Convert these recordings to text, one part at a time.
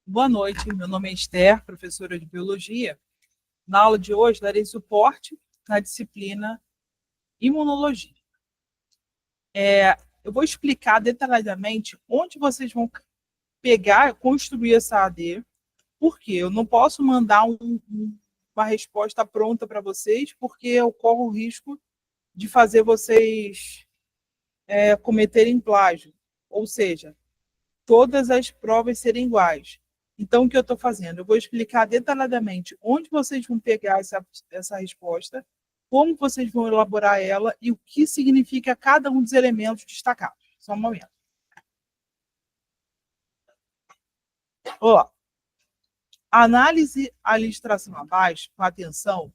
Boa noite, meu nome é Esther, professora de Biologia. Na aula de hoje, darei suporte na disciplina Imunologia. Eu vou explicar detalhadamente onde vocês vão pegar, construir essa AD, porque eu não posso mandar uma resposta pronta para vocês, porque eu corro o risco de fazer vocês cometerem plágio, ou seja, todas as provas serem iguais. Então, o que eu estou fazendo? Eu vou explicar detalhadamente onde vocês vão pegar essa resposta, como vocês vão elaborar ela e o que significa cada um dos elementos destacados. Só um momento. Ó, a análise à ilustração abaixo, com atenção,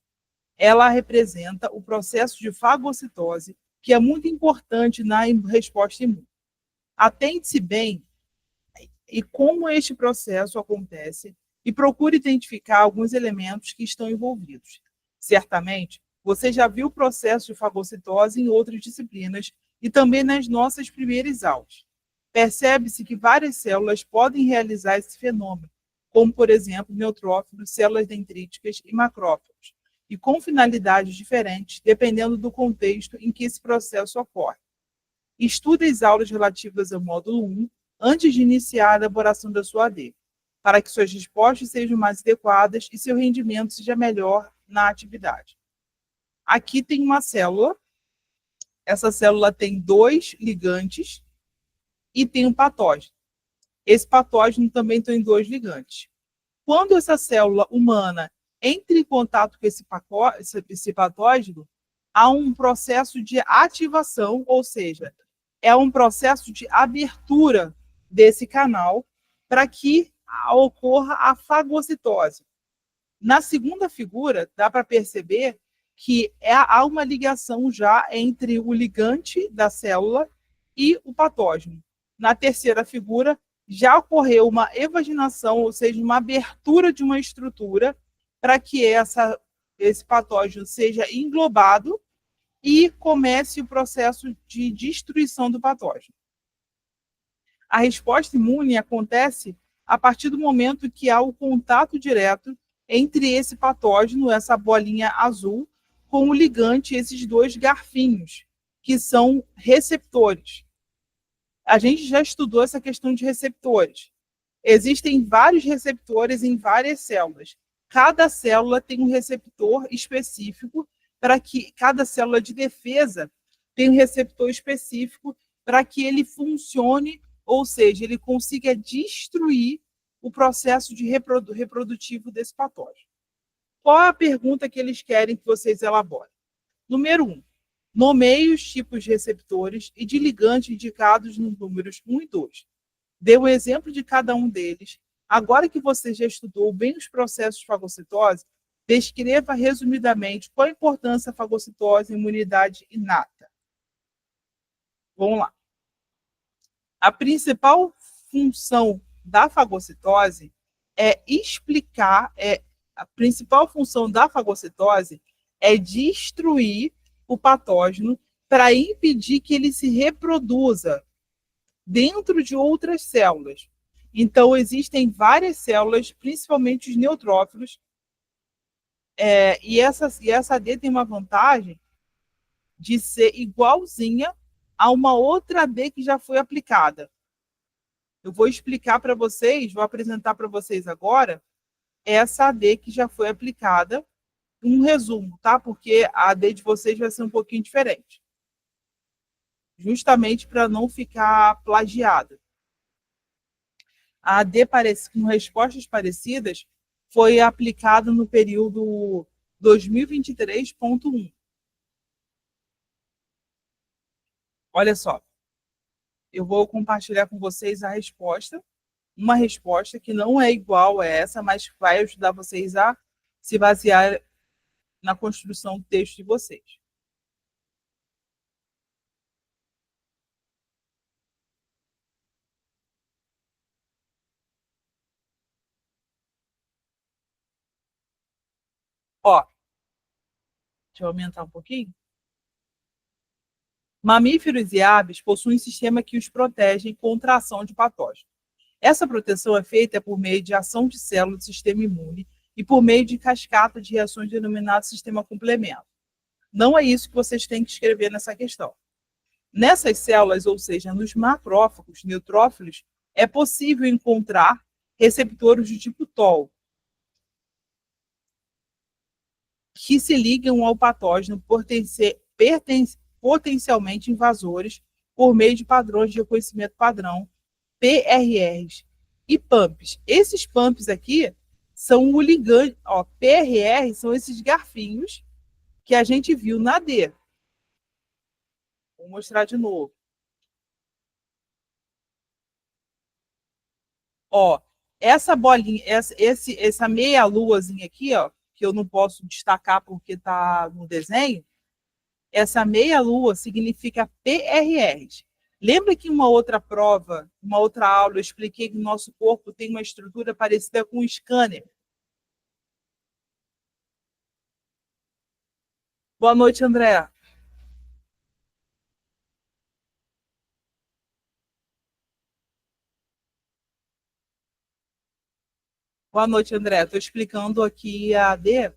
ela representa o processo de fagocitose, que é muito importante na resposta imune. Atente-se bem e como este processo acontece e procure identificar alguns elementos que estão envolvidos. Certamente, você já viu o processo de fagocitose em outras disciplinas e também nas nossas primeiras aulas. Percebe-se que várias células podem realizar esse fenômeno, como, por exemplo, neutrófilos, células dendríticas e macrófagos, e com finalidades diferentes, dependendo do contexto em que esse processo ocorre. Estude as aulas relativas ao módulo 1 antes de iniciar a elaboração da sua AD, para que suas respostas sejam mais adequadas e seu rendimento seja melhor na atividade. Aqui tem uma célula, essa célula tem 2 ligantes e tem um patógeno. Esse patógeno também tem 2 ligantes. Quando essa célula humana entra em contato com esse patógeno, há um processo de ativação, ou seja, é um processo de abertura desse canal para que ocorra a fagocitose. Na segunda figura, dá para perceber que há uma ligação já entre o ligante da célula e o patógeno. Na terceira figura, já ocorreu uma evaginação, ou seja, uma abertura de uma estrutura para que esse patógeno seja englobado e comece o processo de destruição do patógeno. A resposta imune acontece a partir do momento que há o contato direto entre esse patógeno, essa bolinha azul, com o ligante, esses 2 garfinhos, que são receptores. A gente já estudou essa questão de receptores. Existem vários receptores em várias células. Cada célula tem um receptor específico para que cada célula de defesa tem um receptor específico para que ele funcione, ou seja, ele consiga destruir o processo reprodutivo desse patógeno. Qual é a pergunta que eles querem que vocês elaborem? Número 1. Nomeie os tipos de receptores e de ligantes indicados nos números 1 e 2. Dê um exemplo de cada um deles. Agora que você já estudou bem os processos de fagocitose, descreva resumidamente qual a importância da fagocitose em imunidade inata. Vamos lá. A principal função da fagocitose a principal função da fagocitose é destruir o patógeno para impedir que ele se reproduza dentro de outras células. Então, existem várias células, principalmente os neutrófilos, e essa AD tem uma vantagem de ser igualzinha a uma outra AD que já foi aplicada. Eu vou explicar para vocês, vou apresentar para vocês agora essa AD que já foi aplicada, um resumo, tá? Porque a AD de vocês vai ser um pouquinho diferente. Justamente para não ficar plagiada. A AD com respostas parecidas foi aplicada no período 2023.1. Olha só, eu vou compartilhar com vocês a resposta, uma resposta que não é igual a essa, mas vai ajudar vocês a se basear na construção do texto de vocês. Ó, deixa eu aumentar um pouquinho. Mamíferos e aves possuem um sistema que os protege contra a ação de patógenos. Essa proteção é feita por meio de ação de células do sistema imune e por meio de cascata de reações denominadas sistema complemento. Não é isso que vocês têm que escrever nessa questão. Nessas células, ou seja, nos macrófagos, neutrófilos, é possível encontrar receptores do tipo TOL, que se ligam ao patógeno potencialmente invasores por meio de padrões de reconhecimento padrão, PRRs, e PAMPs. Esses PAMPs aqui são o ligante, ó, PRR são esses garfinhos que a gente viu na D. Vou mostrar de novo. Ó, essa bolinha, essa meia luazinha aqui, ó, que eu não posso destacar porque está no desenho, essa meia lua significa PRRs. Lembra que em uma outra prova, uma outra aula, eu expliquei que o nosso corpo tem uma estrutura parecida com um scanner? Boa noite, André. Boa noite, André. Estou explicando aqui a D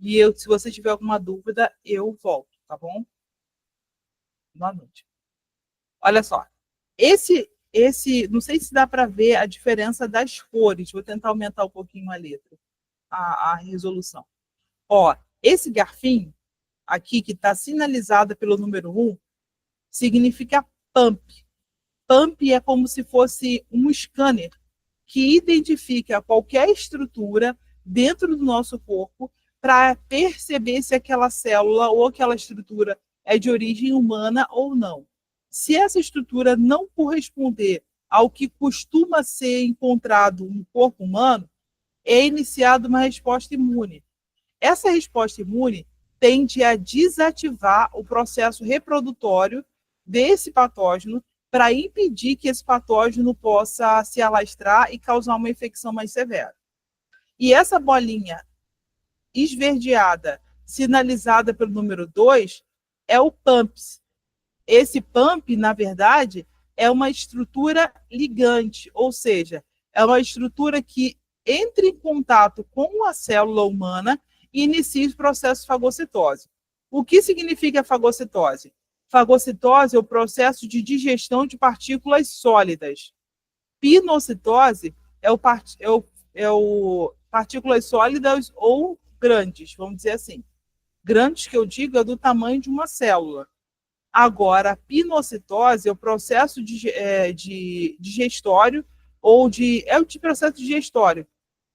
e se você tiver alguma dúvida, eu volto, tá bom? Boa noite. Olha só, não sei se dá para ver a diferença das cores. Vou tentar aumentar um pouquinho a letra, a resolução. Ó, esse garfinho aqui que está sinalizado pelo número 1 significa pump. Pump é como se fosse um scanner que identifica qualquer estrutura dentro do nosso corpo para perceber se aquela célula ou aquela estrutura é de origem humana ou não. Se essa estrutura não corresponder ao que costuma ser encontrado no corpo humano, é iniciada uma resposta imune. Essa resposta imune tende a desativar o processo reprodutório desse patógeno para impedir que esse patógeno possa se alastrar e causar uma infecção mais severa. E essa bolinha esverdeada, sinalizada pelo número 2, é o PAMPs. Esse PAMP, na verdade, é uma estrutura ligante, ou seja, é uma estrutura que entra em contato com a célula humana e inicia o processo de fagocitose. O que significa fagocitose? Fagocitose é o processo de digestão de partículas sólidas. Pinocitose é o partículas sólidas ou grandes, vamos dizer assim. Grandes que eu digo é do tamanho de uma célula. Agora, a pinocitose é o processo de digestório é o de processo digestório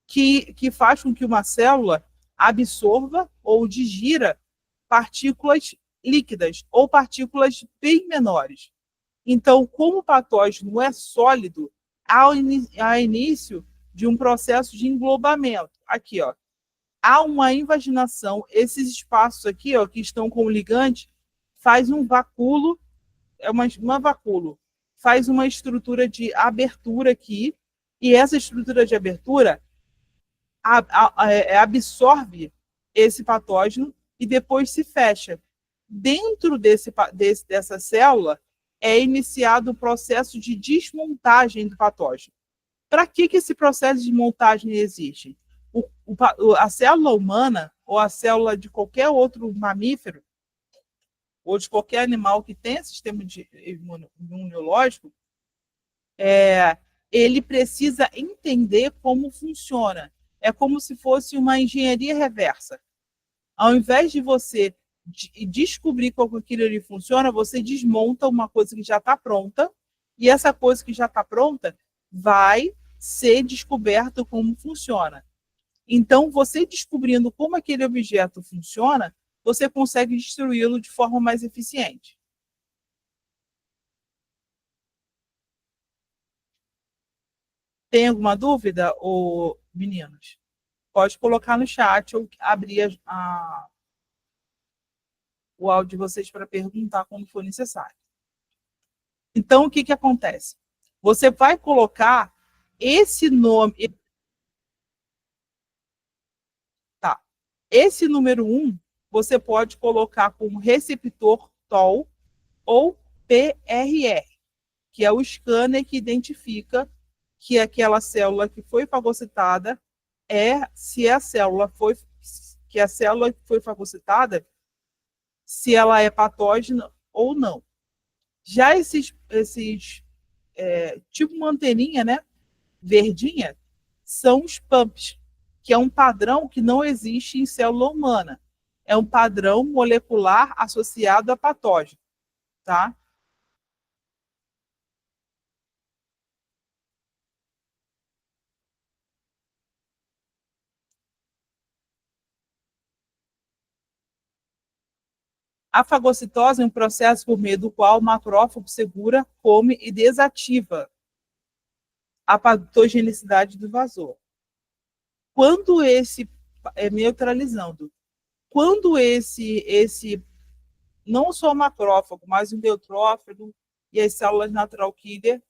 que faz com que uma célula absorva ou digira partículas líquidas ou partículas bem menores. Então, como o patógeno é sólido, há início de um processo de englobamento. Aqui, ó, há uma invaginação. Esses espaços aqui, ó, que estão com o ligante, faz um vacúolo, uma vacúolo, faz uma estrutura de abertura aqui, e essa estrutura de abertura absorve esse patógeno e depois se fecha. Dentro dessa célula é iniciado o processo de desmontagem do patógeno. Para que esse processo de montagem existe? A célula humana ou a célula de qualquer outro mamífero ou de qualquer animal que tenha sistema imunológico, ele precisa entender como funciona. É como se fosse uma engenharia reversa. Ao invés de você descobrir como aquilo ali funciona, você desmonta uma coisa que já está pronta, e essa coisa que já está pronta vai ser descoberta como funciona. Então, você descobrindo como aquele objeto funciona, você consegue destruí-lo de forma mais eficiente. Tem alguma dúvida, ou meninos? Pode colocar no chat ou abrir o áudio de vocês para perguntar quando for necessário. Então, o que acontece? Você vai colocar esse nome. Tá. Esse número 1, você pode colocar como receptor TOL ou PCR, que é o scanner que identifica que aquela célula que foi fagocitada se a célula foi que a célula que foi fagocitada, se ela é patógena ou não. Já esses tipo uma anteninha, né, verdinha, são os PAMPs, que é um padrão que não existe em célula humana. É um padrão molecular associado a patógeno, tá? A fagocitose é um processo por meio do qual o macrófago segura, come e desativa a patogenicidade do invasor. Quando esse neutralizando, quando esse não só o macrófago, mas o neutrófilo e as células natural killer,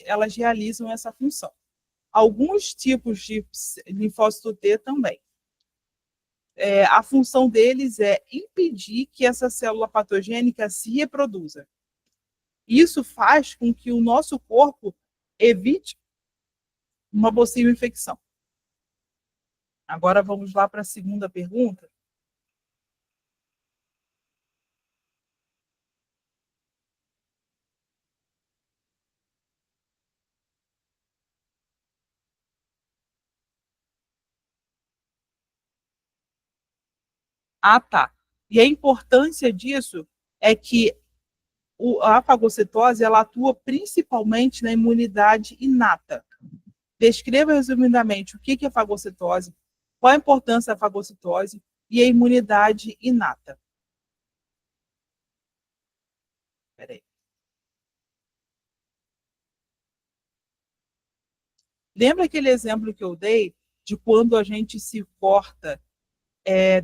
elas realizam essa função. Alguns tipos de linfócito T também. A função deles é impedir que essa célula patogênica se reproduza. Isso faz com que o nosso corpo evite uma possível infecção. Agora vamos lá para a segunda pergunta. Ah, tá. E a importância disso é que a fagocitose ela atua principalmente na imunidade inata. Descreva resumidamente o que é fagocitose, qual a importância da fagocitose e a imunidade inata. Peraí. Lembra aquele exemplo que eu dei de quando a gente se corta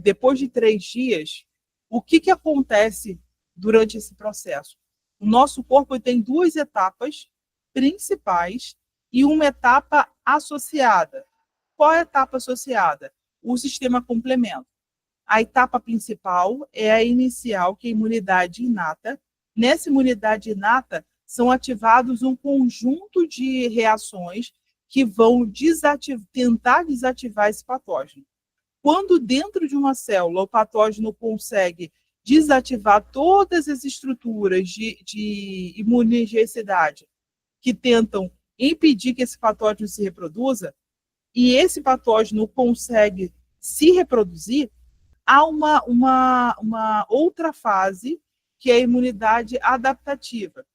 depois de 3 dias? O que acontece durante esse processo? O nosso corpo tem 2 etapas principais e uma etapa associada. Qual é a etapa associada? O sistema complemento. A etapa principal é a inicial, que é a imunidade inata. Nessa imunidade inata, são ativados um conjunto de reações que vão tentar desativar esse patógeno. Quando dentro de uma célula o patógeno consegue desativar todas as estruturas de imunogenicidade que tentam impedir que esse patógeno se reproduza, e esse patógeno consegue se reproduzir, há uma outra fase, que é a imunidade adaptativa.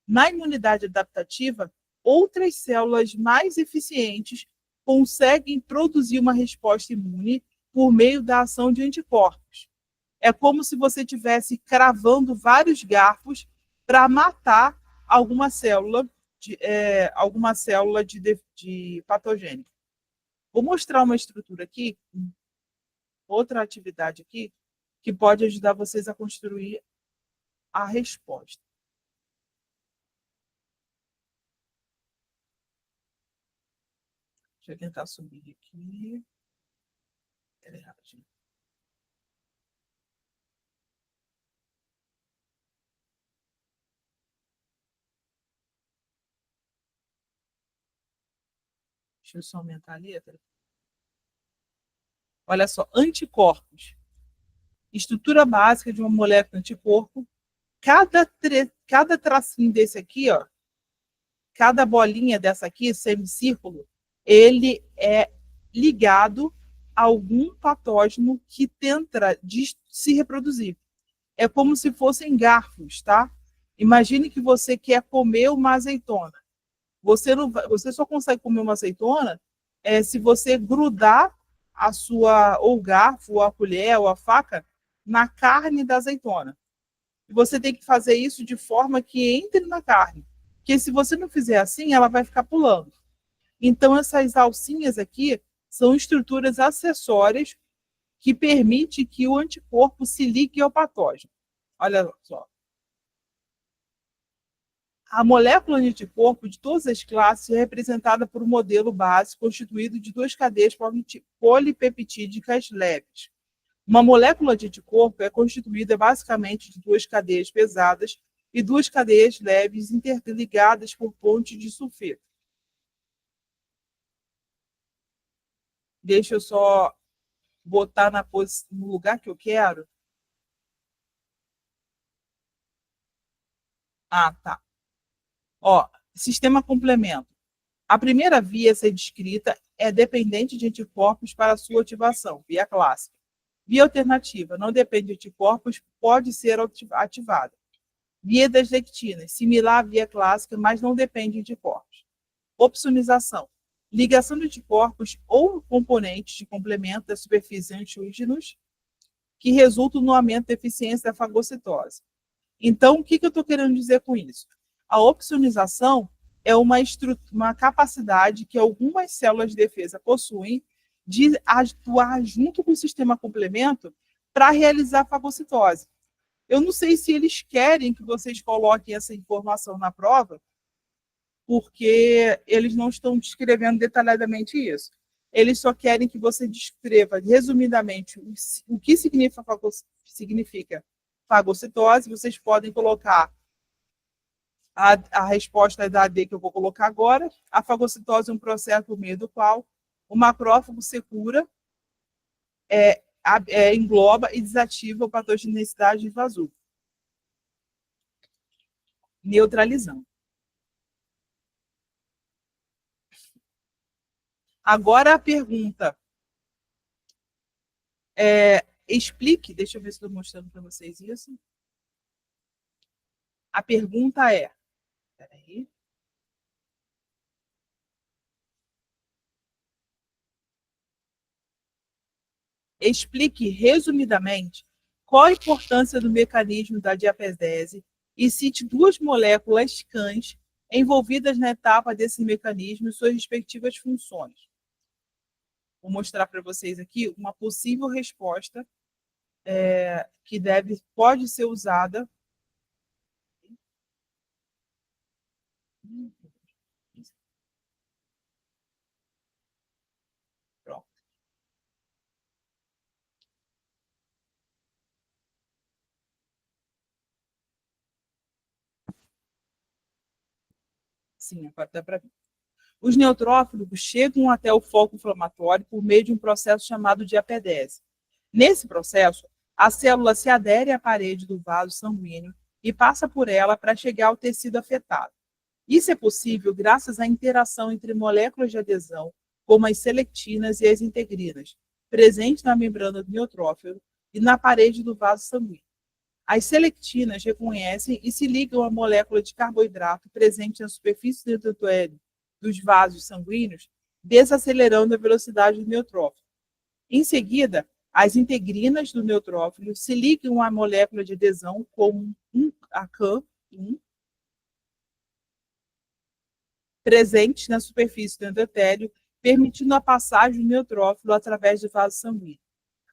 Na imunidade adaptativa, outras células mais eficientes conseguem produzir uma resposta imune por meio da ação de anticorpos. É como se você estivesse cravando vários garfos para matar alguma célula de patogênica. Vou mostrar uma estrutura aqui, outra atividade aqui, que pode ajudar vocês a construir a resposta. Deixa eu tentar subir aqui. Deixa eu só aumentar a letra. Olha só, anticorpos. Estrutura básica de uma molécula anticorpo. Cada tracinho desse aqui, ó, cada bolinha dessa aqui, semicírculo, ele é ligado a algum patógeno que tenta se reproduzir. É como se fossem garfos, tá? Imagine que você quer comer uma azeitona. Você só consegue comer uma azeitona se você grudar ou o garfo, ou a colher, ou a faca na carne da azeitona. E você tem que fazer isso de forma que entre na carne. Porque se você não fizer assim, ela vai ficar pulando. Então, essas alcinhas aqui são estruturas acessórias que permitem que o anticorpo se ligue ao patógeno. Olha só. A molécula de anticorpo de todas as classes é representada por um modelo base constituído de 2 cadeias polipeptídicas leves. Uma molécula de anticorpo é constituída basicamente de 2 cadeias pesadas e duas cadeias leves interligadas por pontes de sulfeto. Deixa eu só botar no lugar que eu quero. Ah, tá. Ó, sistema complemento. A primeira via a ser descrita é dependente de anticorpos para sua ativação, via clássica. Via alternativa, não depende de anticorpos, pode ser ativada. Via das lectinas, similar à via clássica, mas não depende de anticorpos. Opsonização. Ligação de anticorpos ou componentes de complemento da superfície antígenos que resultam no aumento da eficiência da fagocitose. Então, o que eu estou querendo dizer com isso? A opsonização é uma capacidade que algumas células de defesa possuem de atuar junto com o sistema complemento para realizar a fagocitose. Eu não sei se eles querem que vocês coloquem essa informação na prova, porque eles não estão descrevendo detalhadamente isso. Eles só querem que você descreva resumidamente o que significa fagocitose. Vocês podem colocar a resposta da AD que eu vou colocar agora. A fagocitose é um processo por meio do qual o macrófago secura, engloba e desativa a patogenicidade invasora, neutralizando. Agora a pergunta explique, deixa eu ver se estou mostrando para vocês isso. A pergunta é, peraí. Explique resumidamente qual a importância do mecanismo da diapedese e cite duas moléculas cães envolvidas na etapa desse mecanismo e suas respectivas funções. Vou mostrar para vocês aqui uma possível resposta que pode ser usada. Pronto. Sim, agora dá para ver. Os neutrófilos chegam até o foco inflamatório por meio de um processo chamado diapedese. Nesse processo, a célula se adere à parede do vaso sanguíneo e passa por ela para chegar ao tecido afetado. Isso é possível graças à interação entre moléculas de adesão, como as selectinas e as integrinas, presentes na membrana do neutrófilo e na parede do vaso sanguíneo. As selectinas reconhecem e se ligam à molécula de carboidrato presente na superfície do endotélio dos vasos sanguíneos, desacelerando a velocidade do neutrófilo. Em seguida, as integrinas do neutrófilo se ligam à molécula de adesão como a CAM1, presentes na superfície do endotélio, permitindo a passagem do neutrófilo através do vaso sanguíneo.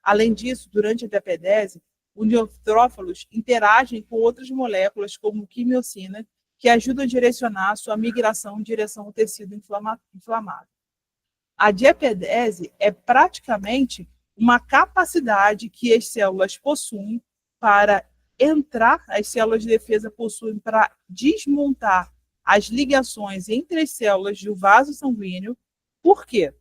Além disso, durante a diapedese, os neutrófilos interagem com outras moléculas, como quimiocina, que ajudam a direcionar a sua migração em direção ao tecido inflamado. A diapedese é praticamente uma capacidade que as células possuem para entrar, as células de defesa possuem para desmontar as ligações entre as células do vaso sanguíneo. Por quê?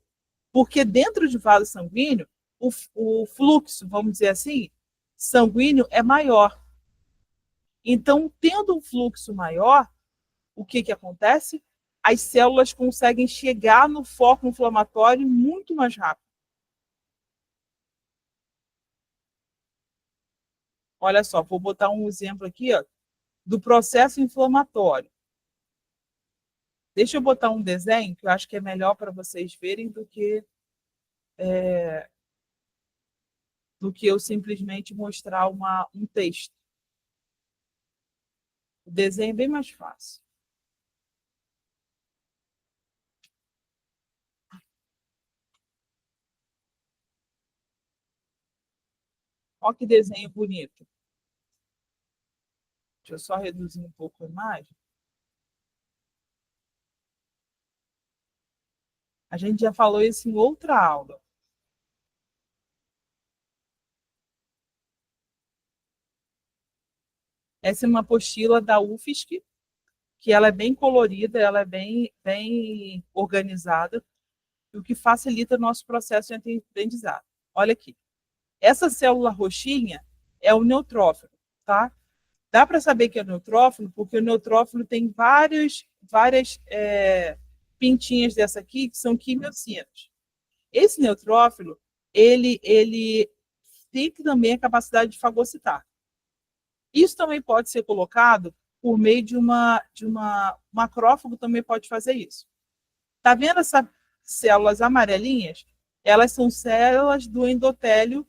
Porque dentro do vaso sanguíneo, o fluxo, vamos dizer assim, sanguíneo é maior. Então, tendo um fluxo maior, o que acontece? As células conseguem chegar no foco inflamatório muito mais rápido. Olha só, vou botar um exemplo aqui do processo inflamatório. Deixa eu botar um desenho que eu acho que é melhor para vocês verem do que eu simplesmente mostrar um texto. O desenho é bem mais fácil. Olha que desenho bonito. Deixa eu só reduzir um pouco a imagem. A gente já falou isso em outra aula. Essa é uma apostila da UFSC, que ela é bem colorida, ela é bem organizada, o que facilita o nosso processo de aprendizado. Olha aqui. Essa célula roxinha é o neutrófilo, tá? Dá para saber que é neutrófilo, porque o neutrófilo tem várias pintinhas dessa aqui, que são quimiocinas. Esse neutrófilo, ele tem também a capacidade de fagocitar. Isso também pode ser colocado por meio de um macrófago, também pode fazer isso. Tá vendo essas células amarelinhas? Elas são células do endotélio,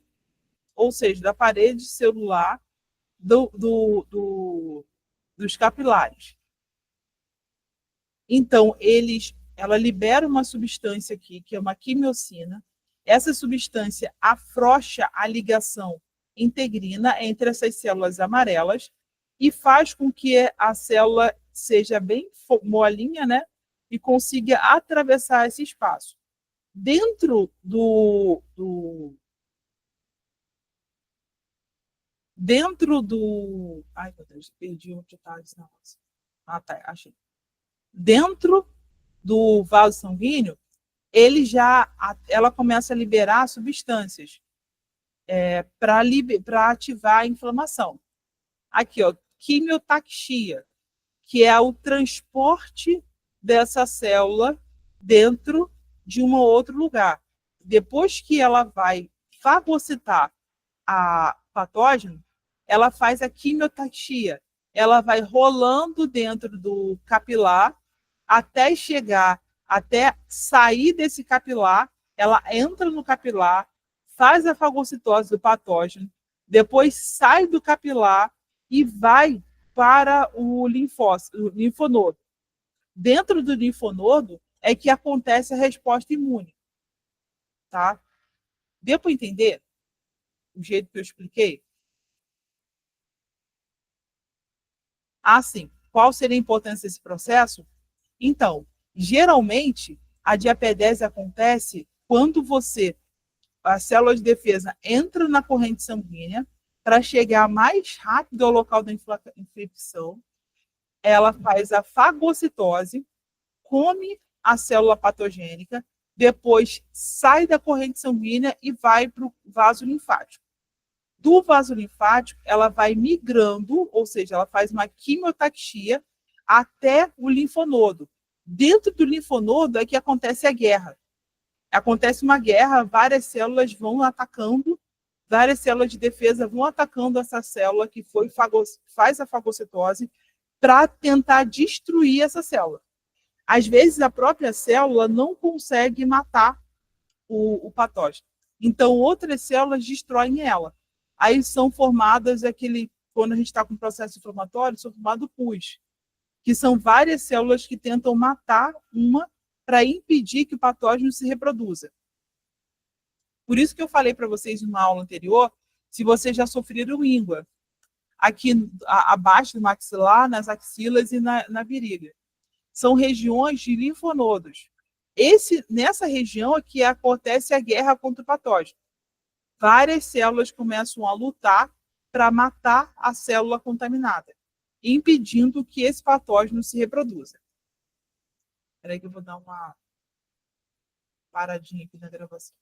ou seja, da parede celular dos capilares. Então, ela libera uma substância aqui, que é uma quimiocina. Essa substância afrouxa a ligação integrina entre essas células amarelas e faz com que a célula seja bem molinha, né? E consiga atravessar esse espaço. Dentro ai, meu Deus, perdi onde está esse negócio. Ah, tá, achei. Dentro do vaso sanguíneo, ela começa a liberar substâncias para ativar a inflamação. Aqui, ó, quimiotaxia, que é o transporte dessa célula dentro de um outro lugar. Depois que ela vai fagocitar a patógeno, ela faz a quimiotaxia. Ela vai rolando dentro do capilar até sair desse capilar, ela entra no capilar, faz a fagocitose do patógeno, depois sai do capilar e vai para o linfonodo. Dentro do linfonodo é que acontece a resposta imune. Tá? Deu para entender o jeito que eu expliquei? Sim. Qual seria a importância desse processo? Então, geralmente, a diapedese acontece quando a célula de defesa entra na corrente sanguínea para chegar mais rápido ao local da infecção, ela faz a fagocitose, come a célula patogênica, depois sai da corrente sanguínea e vai para o vaso linfático. Do vaso linfático, ela vai migrando, ou seja, ela faz uma quimiotaxia até o linfonodo. Dentro do linfonodo é que acontece a guerra. Acontece uma guerra, várias células vão atacando, várias células de defesa vão atacando essa célula que faz a fagocitose para tentar destruir essa célula. Às vezes, a própria célula não consegue matar o patógeno. Então, outras células destroem ela. Aí são formadas quando a gente está com processo inflamatório, são formados pus, que são várias células que tentam matar uma para impedir que o patógeno se reproduza. Por isso que eu falei para vocês numa aula anterior, se vocês já sofreram íngua, aqui abaixo do maxilar, nas axilas e na virilha. São regiões de linfonodos. Nessa região é que acontece a guerra contra o patógeno. Várias células começam a lutar para matar a célula contaminada, impedindo que esse patógeno se reproduza. Espera aí que eu vou dar uma paradinha aqui na gravação.